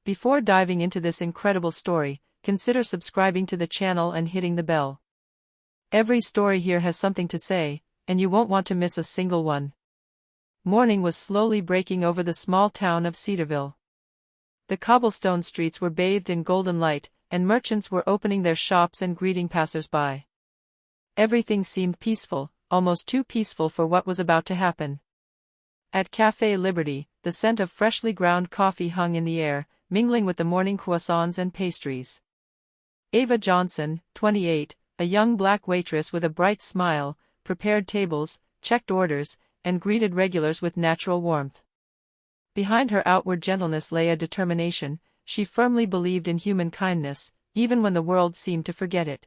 Before diving into this incredible story, consider subscribing to the channel and hitting the bell. Every story here has something to say, and you won't want to miss a single one. Morning was slowly breaking over the small town of Cedarville. The cobblestone streets were bathed in golden light, and merchants were opening their shops and greeting passers-by. Everything seemed peaceful, almost too peaceful for what was about to happen. At Café Liberty, the scent of freshly ground coffee hung in the air, mingling with the morning croissants and pastries. Ava Johnson, 28, a young black waitress with a bright smile, prepared tables, checked orders, and greeted regulars with natural warmth. Behind her outward gentleness lay a determination. She firmly believed in human kindness, even when the world seemed to forget it.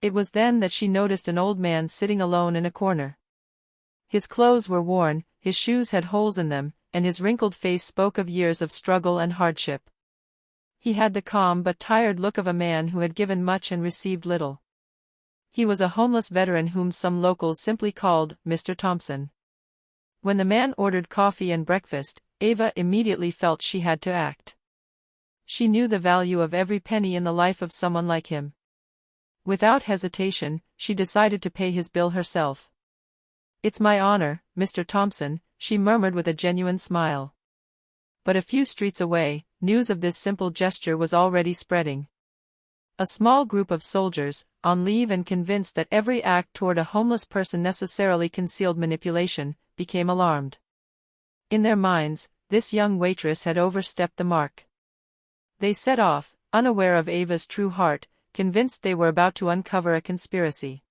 It was then that she noticed an old man sitting alone in a corner. His clothes were worn, his shoes had holes in them, and his wrinkled face spoke of years of struggle and hardship. He had the calm but tired look of a man who had given much and received little. He was a homeless veteran whom some locals simply called Mr. Thompson. When the man ordered coffee and breakfast, Ava immediately felt she had to act. She knew the value of every penny in the life of someone like him. Without hesitation, she decided to pay his bill herself. "It's my honor, Mr. Thompson," she murmured with a genuine smile. But a few streets away, news of this simple gesture was already spreading. A small group of soldiers, on leave and convinced that every act toward a homeless person necessarily concealed manipulation, became alarmed. In their minds, this young waitress had overstepped the mark. They set off, unaware of Ava's true heart, convinced they were about to uncover a conspiracy.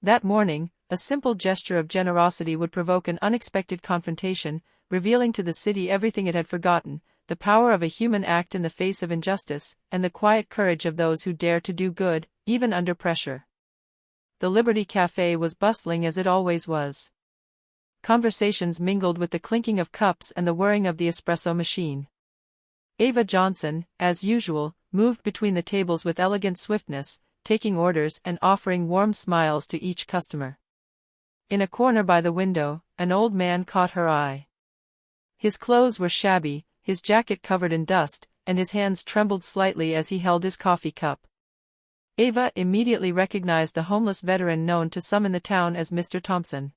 That morning, a simple gesture of generosity would provoke an unexpected confrontation, revealing to the city everything it had forgotten, the power of a human act in the face of injustice, and the quiet courage of those who dare to do good, even under pressure. The Liberty Café was bustling as it always was. Conversations mingled with the clinking of cups and the whirring of the espresso machine. Ava Johnson, as usual, moved between the tables with elegant swiftness, taking orders and offering warm smiles to each customer. In a corner by the window, an old man caught her eye. His clothes were shabby, his jacket covered in dust, and his hands trembled slightly as he held his coffee cup. Ava immediately recognized the homeless veteran known to some in the town as Mr. Thompson.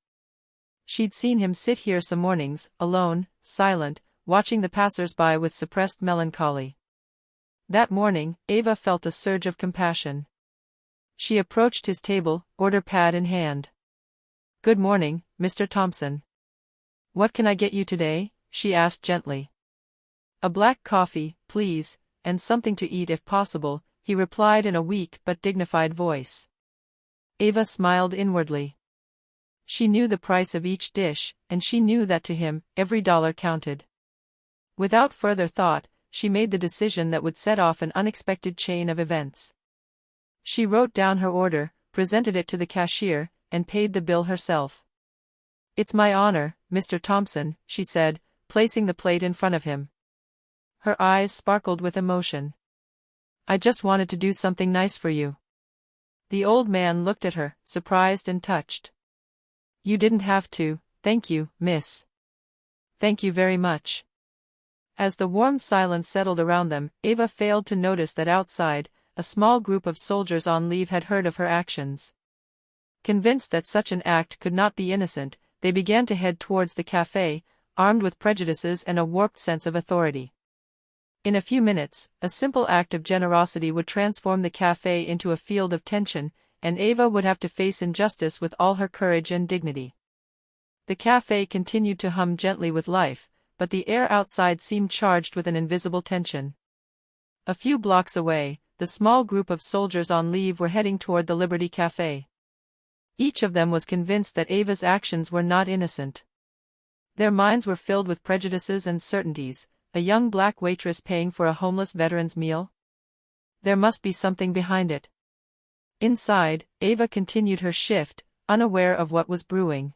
She'd seen him sit here some mornings, alone, silent, watching the passers-by with suppressed melancholy. That morning, Ava felt a surge of compassion. She approached his table, order pad in hand. "Good morning, Mr. Thompson. What can I get you today?" she asked gently. "A black coffee, please, and something to eat if possible," he replied in a weak but dignified voice. Ava smiled inwardly. She knew the price of each dish, and she knew that to him, every dollar counted. Without further thought, she made the decision that would set off an unexpected chain of events. She wrote down her order, presented it to the cashier, and paid the bill herself. "It's my honor, Mr. Thompson," she said, placing the plate in front of him. Her eyes sparkled with emotion. "I just wanted to do something nice for you." The old man looked at her, surprised and touched. "You didn't have to, thank you, miss." "Thank you very much." As the warm silence settled around them, Ava failed to notice that outside, a small group of soldiers on leave had heard of her actions. Convinced that such an act could not be innocent, they began to head towards the café, armed with prejudices and a warped sense of authority. In a few minutes, a simple act of generosity would transform the café into a field of tension, and Ava would have to face injustice with all her courage and dignity. The café continued to hum gently with life, but the air outside seemed charged with an invisible tension. A few blocks away, the small group of soldiers on leave were heading toward the Liberty Café. Each of them was convinced that Ava's actions were not innocent. Their minds were filled with prejudices and certainties. A young black waitress paying for a homeless veteran's meal? There must be something behind it. Inside, Ava continued her shift, unaware of what was brewing.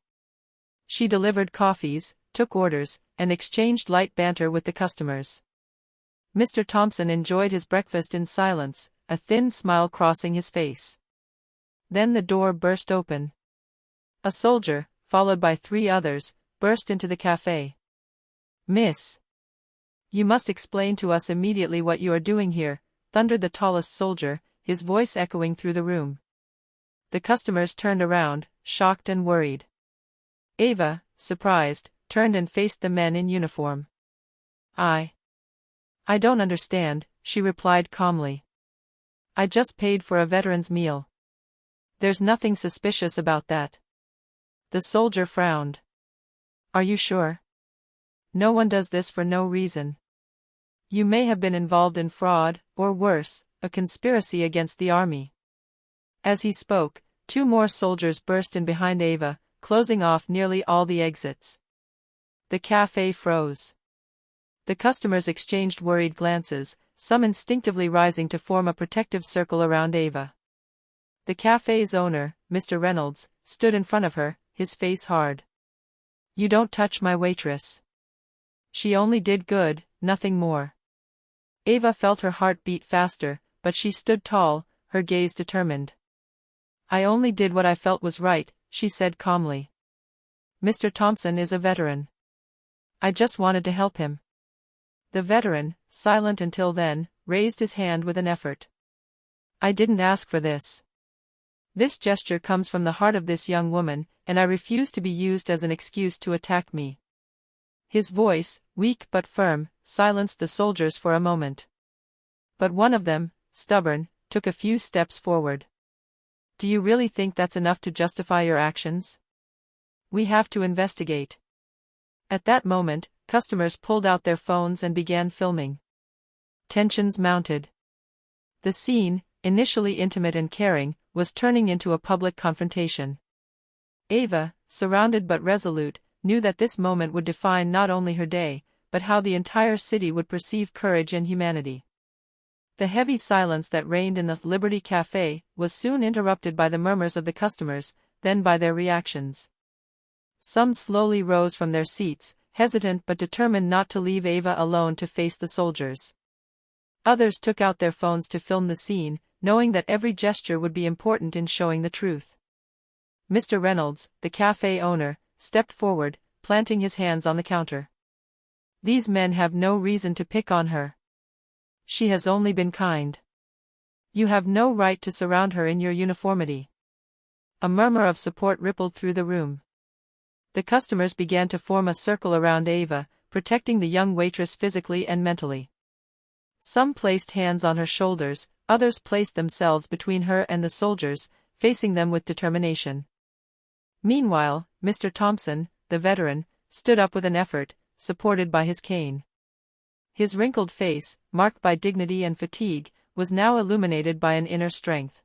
She delivered coffees, took orders, and exchanged light banter with the customers. Mr. Thompson enjoyed his breakfast in silence, a thin smile crossing his face. Then the door burst open. A soldier, followed by 3 others, burst into the café. "Miss." You must explain to us immediately what you are doing here, thundered the tallest soldier, his voice echoing through the room. The customers turned around, shocked and worried. Ava, surprised, turned and faced the men in uniform. I don't understand, she replied calmly. I just paid for a veteran's meal. There's nothing suspicious about that. The soldier frowned. Are you sure? No one does this for no reason. You may have been involved in fraud, or worse, a conspiracy against the army. As he spoke, 2 more soldiers burst in behind Ava, closing off nearly all the exits. The cafe froze. The customers exchanged worried glances, some instinctively rising to form a protective circle around Ava. The cafe's owner, Mr. Reynolds, stood in front of her, his face hard. You don't touch my waitress. She only did good, nothing more. Ava felt her heart beat faster, but she stood tall, her gaze determined. I only did what I felt was right, she said calmly. Mr. Thompson is a veteran. I just wanted to help him. The veteran, silent until then, raised his hand with an effort. I didn't ask for this. This gesture comes from the heart of this young woman, and I refuse to be used as an excuse to attack me. His voice, weak but firm, silenced the soldiers for a moment. But one of them, stubborn, took a few steps forward. Do you really think that's enough to justify your actions? We have to investigate. At that moment, customers pulled out their phones and began filming. Tensions mounted. The scene, initially intimate and caring, was turning into a public confrontation. Ava, surrounded but resolute, knew that this moment would define not only her day, but how the entire city would perceive courage and humanity. The heavy silence that reigned in the Liberty Cafe was soon interrupted by the murmurs of the customers, then by their reactions. Some slowly rose from their seats, hesitant but determined not to leave Ava alone to face the soldiers. Others took out their phones to film the scene, knowing that every gesture would be important in showing the truth. Mr. Reynolds, the cafe owner, stepped forward, planting his hands on the counter. These men have no reason to pick on her. She has only been kind. You have no right to surround her in your uniformity. A murmur of support rippled through the room. The customers began to form a circle around Ava, protecting the young waitress physically and mentally. Some placed hands on her shoulders, others placed themselves between her and the soldiers, facing them with determination. Meanwhile, Mr. Thompson, the veteran, stood up with an effort, supported by his cane. His wrinkled face, marked by dignity and fatigue, was now illuminated by an inner strength.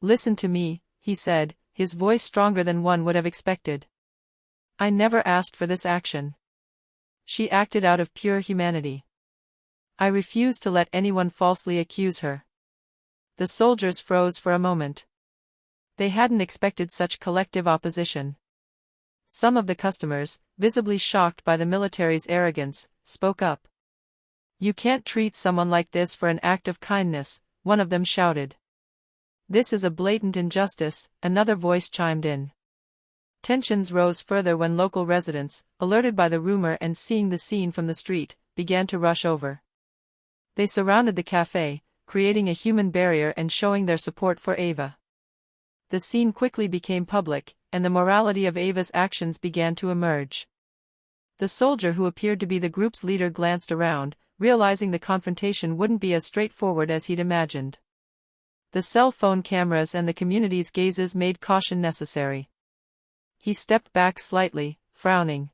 Listen to me, he said, his voice stronger than one would have expected. I never asked for this action. She acted out of pure humanity. I refuse to let anyone falsely accuse her. The soldiers froze for a moment. They hadn't expected such collective opposition. Some of the customers, visibly shocked by the military's arrogance, spoke up. You can't treat someone like this for an act of kindness, one of them shouted. This is a blatant injustice, another voice chimed in. Tensions rose further when local residents, alerted by the rumor and seeing the scene from the street, began to rush over. They surrounded the cafe, creating a human barrier and showing their support for Ava. The scene quickly became public, and the morality of Ava's actions began to emerge. The soldier who appeared to be the group's leader glanced around, realizing the confrontation wouldn't be as straightforward as he'd imagined. The cell phone cameras and the community's gazes made caution necessary. He stepped back slightly, frowning.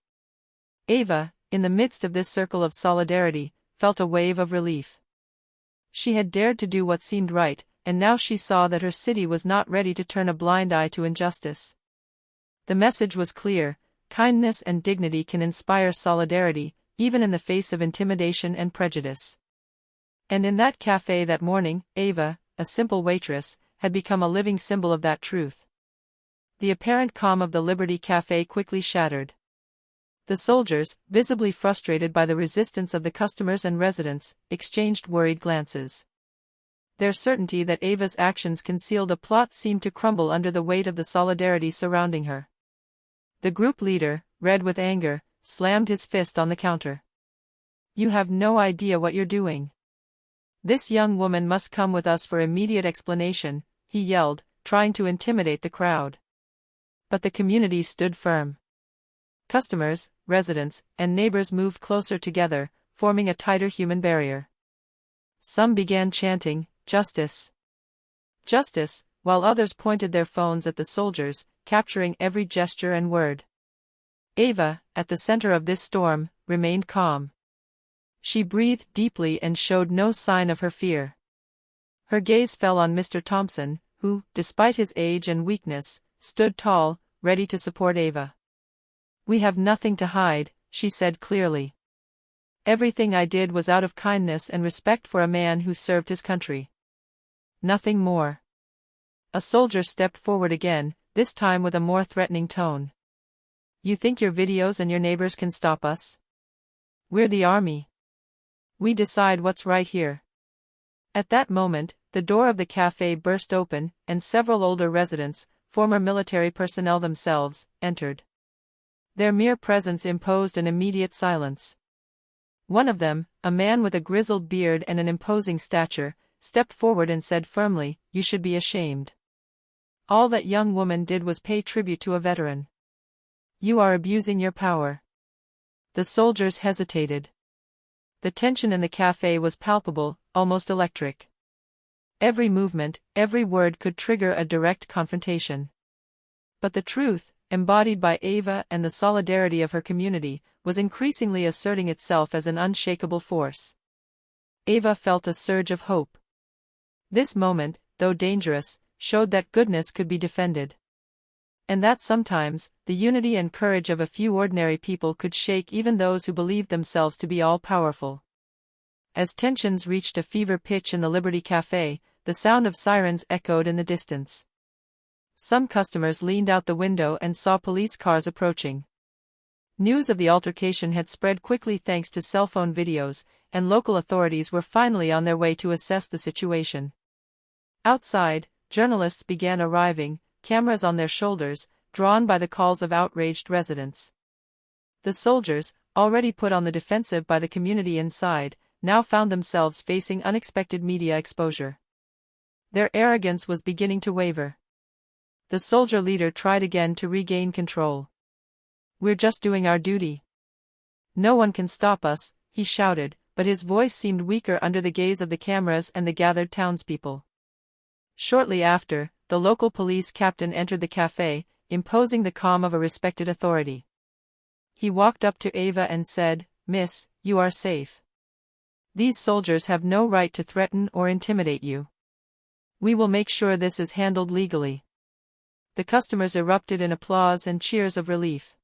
Ava, in the midst of this circle of solidarity, felt a wave of relief. She had dared to do what seemed right, and now she saw that her city was not ready to turn a blind eye to injustice. The message was clear: kindness and dignity can inspire solidarity, even in the face of intimidation and prejudice. And in that cafe that morning, Ava, a simple waitress, had become a living symbol of that truth. The apparent calm of the Liberty Cafe quickly shattered. The soldiers, visibly frustrated by the resistance of the customers and residents, exchanged worried glances. Their certainty that Ava's actions concealed a plot seemed to crumble under the weight of the solidarity surrounding her. The group leader, red with anger, slammed his fist on the counter. You have no idea what you're doing. This young woman must come with us for immediate explanation, he yelled, trying to intimidate the crowd. But the community stood firm. Customers, residents, and neighbors moved closer together, forming a tighter human barrier. Some began chanting, "Justice! Justice," while others pointed their phones at the soldiers, capturing every gesture and word. Ava, at the center of this storm, remained calm. She breathed deeply and showed no sign of her fear. Her gaze fell on Mr. Thompson, who, despite his age and weakness, stood tall, ready to support Ava. "We have nothing to hide," she said clearly. "Everything I did was out of kindness and respect for a man who served his country. Nothing more." A soldier stepped forward again, this time with a more threatening tone. "You think your videos and your neighbors can stop us? We're the army. We decide what's right here." At that moment, the door of the cafe burst open, and several older residents, former military personnel themselves, entered. Their mere presence imposed an immediate silence. One of them, a man with a grizzled beard and an imposing stature, stepped forward and said firmly, "You should be ashamed. All that young woman did was pay tribute to a veteran. You are abusing your power." The soldiers hesitated. The tension in the cafe was palpable, almost electric. Every movement, every word could trigger a direct confrontation. But the truth, embodied by Ava and the solidarity of her community, was increasingly asserting itself as an unshakable force. Ava felt a surge of hope. This moment, though dangerous, showed that goodness could be defended. And that sometimes, the unity and courage of a few ordinary people could shake even those who believed themselves to be all-powerful. As tensions reached a fever pitch in the Liberty Cafe, the sound of sirens echoed in the distance. Some customers leaned out the window and saw police cars approaching. News of the altercation had spread quickly thanks to cell phone videos, and local authorities were finally on their way to assess the situation. Outside, journalists began arriving, cameras on their shoulders, drawn by the calls of outraged residents. The soldiers, already put on the defensive by the community inside, now found themselves facing unexpected media exposure. Their arrogance was beginning to waver. The soldier leader tried again to regain control. "We're just doing our duty. No one can stop us," he shouted, but his voice seemed weaker under the gaze of the cameras and the gathered townspeople. Shortly after, the local police captain entered the cafe, imposing the calm of a respected authority. He walked up to Ava and said, "Miss, you are safe. These soldiers have no right to threaten or intimidate you. We will make sure this is handled legally." The customers erupted in applause and cheers of relief.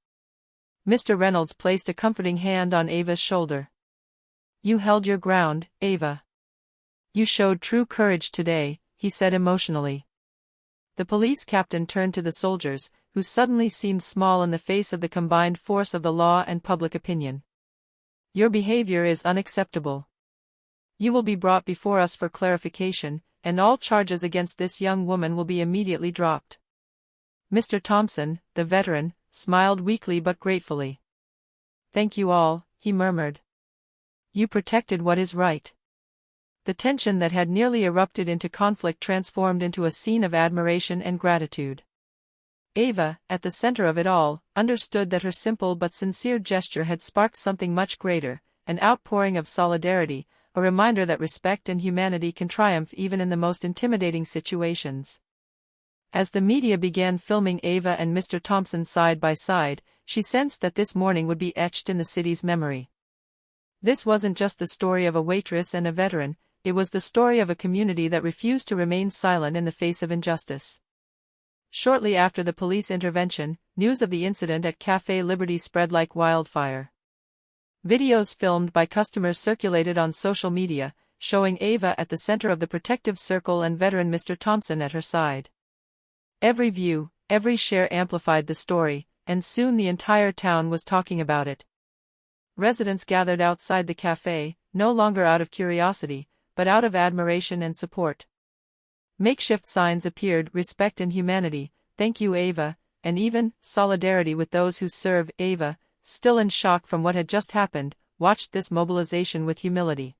Mr. Reynolds placed a comforting hand on Ava's shoulder. "You held your ground, Ava. You showed true courage today," he said emotionally. The police captain turned to the soldiers, who suddenly seemed small in the face of the combined force of the law and public opinion. "Your behavior is unacceptable. You will be brought before us for clarification, and all charges against this young woman will be immediately dropped." Mr. Thompson, the veteran, smiled weakly but gratefully. "Thank you all," he murmured. "You protected what is right." The tension that had nearly erupted into conflict transformed into a scene of admiration and gratitude. Ava, at the center of it all, understood that her simple but sincere gesture had sparked something much greater, an outpouring of solidarity, a reminder that respect and humanity can triumph even in the most intimidating situations. As the media began filming Ava and Mr. Thompson side by side, she sensed that this morning would be etched in the city's memory. This wasn't just the story of a waitress and a veteran, it was the story of a community that refused to remain silent in the face of injustice. Shortly after the police intervention, news of the incident at Café Liberty spread like wildfire. Videos filmed by customers circulated on social media, showing Ava at the center of the protective circle and veteran Mr. Thompson at her side. Every view, every share amplified the story, and soon the entire town was talking about it. Residents gathered outside the cafe, no longer out of curiosity, but out of admiration and support. Makeshift signs appeared, "Respect and humanity, thank you Ava," and even, "Solidarity with those who serve." Ava, still in shock from what had just happened, watched this mobilization with humility.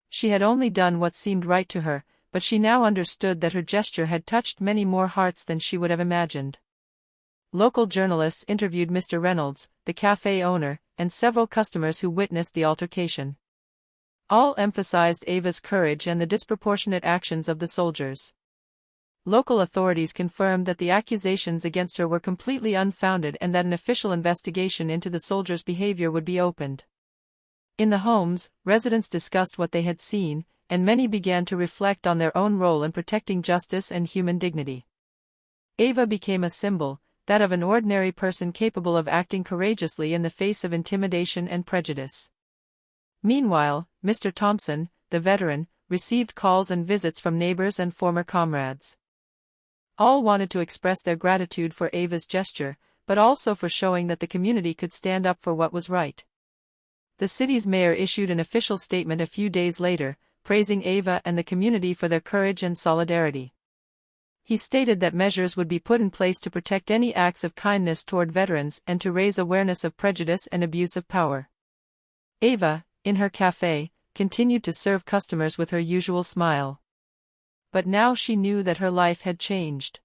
She had only done what seemed right to her, but she now understood that her gesture had touched many more hearts than she would have imagined. Local journalists interviewed Mr. Reynolds, the cafe owner, and several customers who witnessed the altercation. All emphasized Ava's courage and the disproportionate actions of the soldiers. Local authorities confirmed that the accusations against her were completely unfounded and that an official investigation into the soldiers' behavior would be opened. In the homes, residents discussed what they had seen, and many began to reflect on their own role in protecting justice and human dignity. Ava became a symbol, that of an ordinary person capable of acting courageously in the face of intimidation and prejudice. Meanwhile, Mr. Thompson, the veteran, received calls and visits from neighbors and former comrades. All wanted to express their gratitude for Ava's gesture, but also for showing that the community could stand up for what was right. The city's mayor issued an official statement a few days later, praising Ava and the community for their courage and solidarity. He stated that measures would be put in place to protect any acts of kindness toward veterans and to raise awareness of prejudice and abuse of power. Ava, in her cafe, continued to serve customers with her usual smile. But now she knew that her life had changed.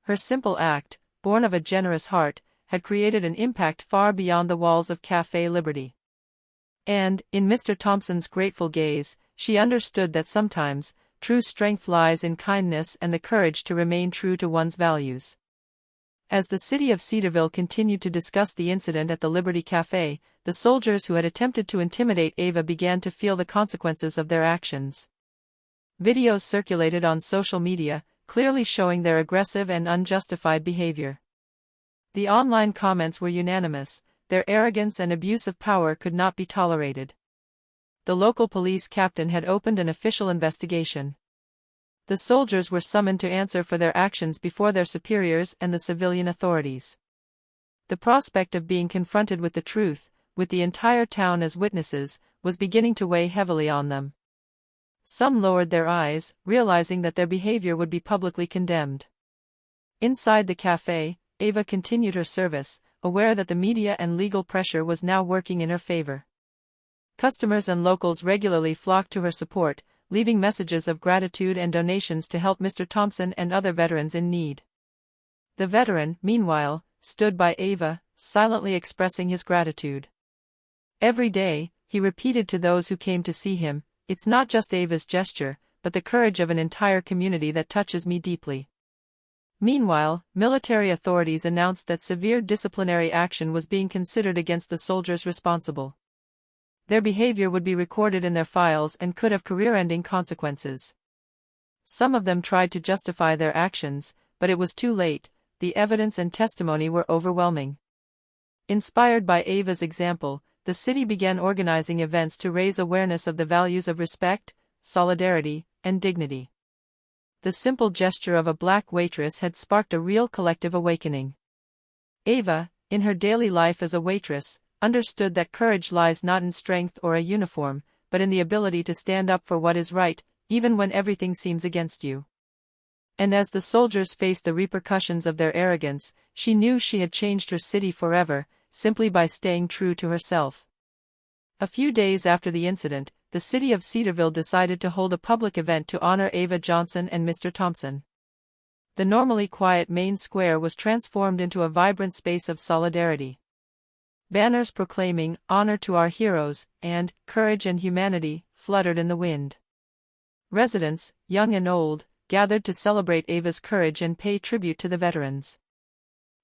Her simple act, born of a generous heart, had created an impact far beyond the walls of Café Liberty. And, in Mr. Thompson's grateful gaze, she understood that sometimes, true strength lies in kindness and the courage to remain true to one's values. As the city of Cedarville continued to discuss the incident at the Liberty Cafe, the soldiers who had attempted to intimidate Ava began to feel the consequences of their actions. Videos circulated on social media, clearly showing their aggressive and unjustified behavior. The online comments were unanimous: their arrogance and abuse of power could not be tolerated. The local police captain had opened an official investigation. The soldiers were summoned to answer for their actions before their superiors and the civilian authorities. The prospect of being confronted with the truth, with the entire town as witnesses, was beginning to weigh heavily on them. Some lowered their eyes, realizing that their behavior would be publicly condemned. Inside the cafe, Ava continued her service, aware that the media and legal pressure was now working in her favor. Customers and locals regularly flocked to her support, leaving messages of gratitude and donations to help Mr. Thompson and other veterans in need. The veteran, meanwhile, stood by Ava, silently expressing his gratitude. Every day, he repeated to those who came to see him, "It's not just Ava's gesture, but the courage of an entire community that touches me deeply." Meanwhile, military authorities announced that severe disciplinary action was being considered against the soldiers responsible. Their behavior would be recorded in their files and could have career-ending consequences. Some of them tried to justify their actions, but it was too late. The evidence and testimony were overwhelming. Inspired by Ava's example, the city began organizing events to raise awareness of the values of respect, solidarity, and dignity. The simple gesture of a black waitress had sparked a real collective awakening. Ava, in her daily life as a waitress, understood that courage lies not in strength or a uniform, but in the ability to stand up for what is right, even when everything seems against you. And as the soldiers faced the repercussions of their arrogance, she knew she had changed her city forever, simply by staying true to herself. A few days after the incident, the city of Cedarville decided to hold a public event to honor Ava Johnson and Mr. Thompson. The normally quiet main square was transformed into a vibrant space of solidarity. Banners proclaiming "Honor to our heroes" and "Courage and Humanity" fluttered in the wind. Residents, young and old, gathered to celebrate Ava's courage and pay tribute to the veterans.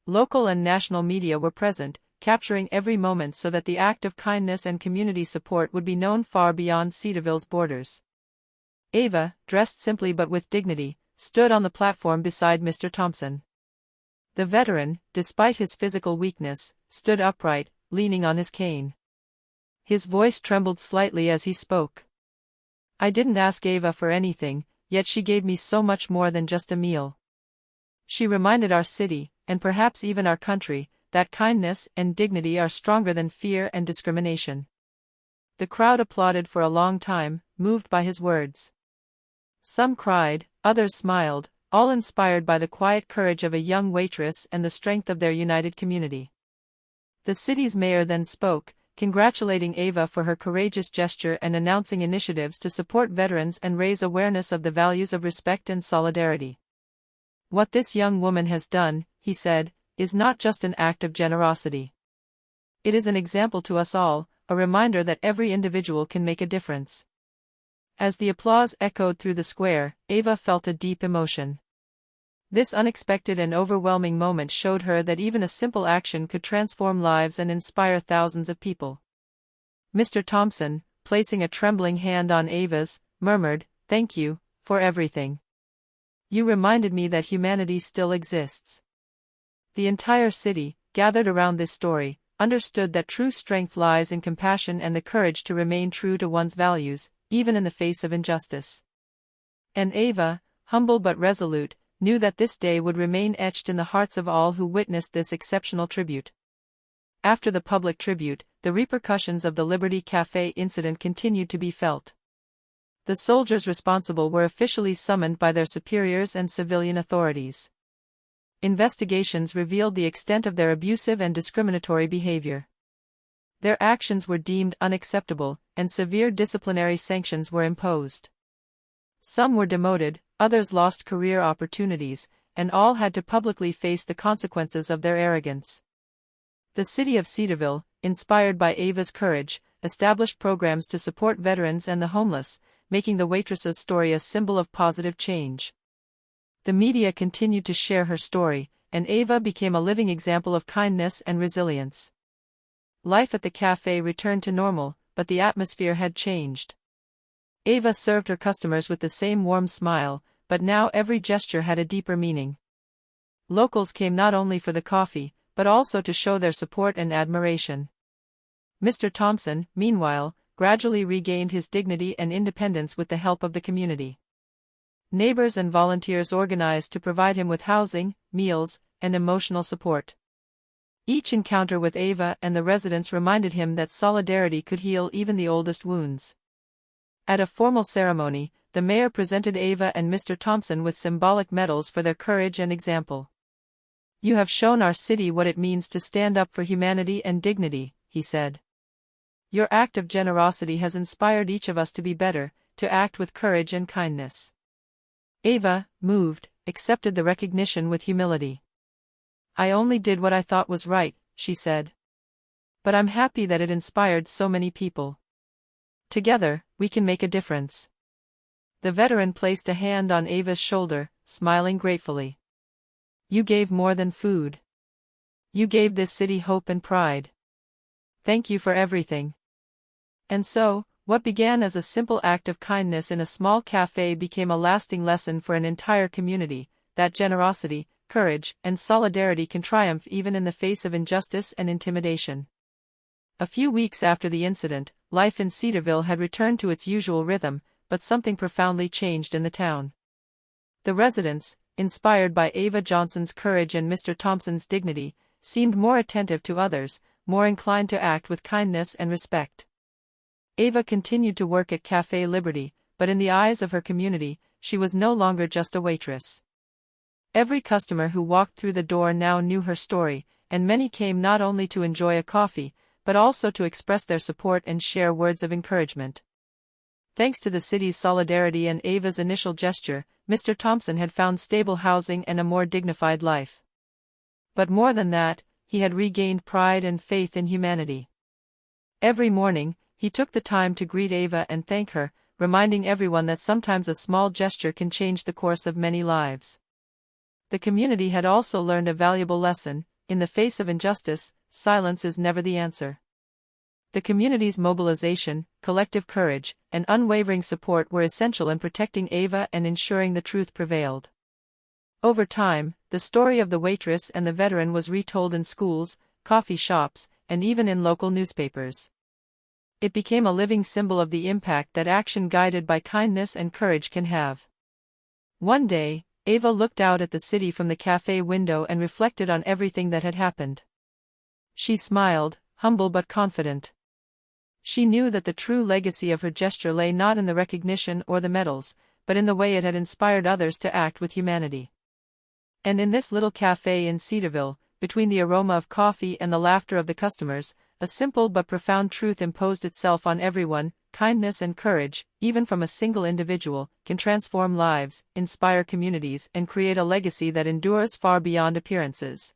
Local and national media were present, capturing every moment so that the act of kindness and community support would be known far beyond Cedarville's borders. Ava, dressed simply but with dignity, stood on the platform beside Mr. Thompson. The veteran, despite his physical weakness, stood upright, leaning on his cane. His voice trembled slightly as he spoke. "I didn't ask Ava for anything, yet she gave me so much more than just a meal. She reminded our city, and perhaps even our country, that kindness and dignity are stronger than fear and discrimination." The crowd applauded for a long time, moved by his words. Some cried, others smiled, all inspired by the quiet courage of a young waitress and the strength of their united community. The city's mayor then spoke, congratulating Ava for her courageous gesture and announcing initiatives to support veterans and raise awareness of the values of respect and solidarity. "What this young woman has done," he said, "is not just an act of generosity. It is an example to us all, a reminder that every individual can make a difference." As the applause echoed through the square, Ava felt a deep emotion. This unexpected and overwhelming moment showed her that even a simple action could transform lives and inspire thousands of people. Mr. Thompson, placing a trembling hand on Ava's, murmured, "Thank you, for everything. You reminded me that humanity still exists." The entire city, gathered around this story, understood that true strength lies in compassion and the courage to remain true to one's values, even in the face of injustice. And Ava, humble but resolute, knew that this day would remain etched in the hearts of all who witnessed this exceptional tribute. After the public tribute, the repercussions of the Liberty Cafe incident continued to be felt. The soldiers responsible were officially summoned by their superiors and civilian authorities. Investigations revealed the extent of their abusive and discriminatory behavior. Their actions were deemed unacceptable, and severe disciplinary sanctions were imposed. Some were demoted, others lost career opportunities, and all had to publicly face the consequences of their arrogance. The city of Cedarville, inspired by Ava's courage, established programs to support veterans and the homeless, making the Waitress's story a symbol of positive change. The media continued to share her story, and Ava became a living example of kindness and resilience. Life at the cafe returned to normal, but the atmosphere had changed. Ava served her customers with the same warm smile, but now every gesture had a deeper meaning. Locals came not only for the coffee, but also to show their support and admiration. Mr. Thompson, meanwhile, gradually regained his dignity and independence with the help of the community. Neighbors and volunteers organized to provide him with housing, meals, and emotional support. Each encounter with Ava and the residents reminded him that solidarity could heal even the oldest wounds. At a formal ceremony, the mayor presented Ava and Mr. Thompson with symbolic medals for their courage and example. "You have shown our city what it means to stand up for humanity and dignity," he said. "Your act of generosity has inspired each of us to be better, to act with courage and kindness." Ava, moved, accepted the recognition with humility. "I only did what I thought was right," she said. "But I'm happy that it inspired so many people. Together, we can make a difference." The veteran placed a hand on Ava's shoulder, smiling gratefully. "You gave more than food. You gave this city hope and pride. Thank you for everything." And so, what began as a simple act of kindness in a small cafe became a lasting lesson for an entire community, that generosity, courage, and solidarity can triumph even in the face of injustice and intimidation. A few weeks after the incident, life in Cedarville had returned to its usual rhythm, but something profoundly changed in the town. The residents, inspired by Ava Johnson's courage and Mr. Thompson's dignity, seemed more attentive to others, more inclined to act with kindness and respect. Ava continued to work at Café Liberty, but in the eyes of her community, she was no longer just a waitress. Every customer who walked through the door now knew her story, and many came not only to enjoy a coffee, but also to express their support and share words of encouragement. Thanks to the city's solidarity and Ava's initial gesture, Mr. Thompson had found stable housing and a more dignified life. But more than that, he had regained pride and faith in humanity. Every morning, he took the time to greet Ava and thank her, reminding everyone that sometimes a small gesture can change the course of many lives. The community had also learned a valuable lesson: in the face of injustice, silence is never the answer. The community's mobilization, collective courage, and unwavering support were essential in protecting Ava and ensuring the truth prevailed. Over time, the story of the waitress and the veteran was retold in schools, coffee shops, and even in local newspapers. It became a living symbol of the impact that action guided by kindness and courage can have. One day, Ava looked out at the city from the cafe window and reflected on everything that had happened. She smiled, humble but confident. She knew that the true legacy of her gesture lay not in the recognition or the medals, but in the way it had inspired others to act with humanity. And in this little cafe in Cedarville, between the aroma of coffee and the laughter of the customers, a simple but profound truth imposed itself on everyone: kindness and courage, even from a single individual, can transform lives, inspire communities, and create a legacy that endures far beyond appearances.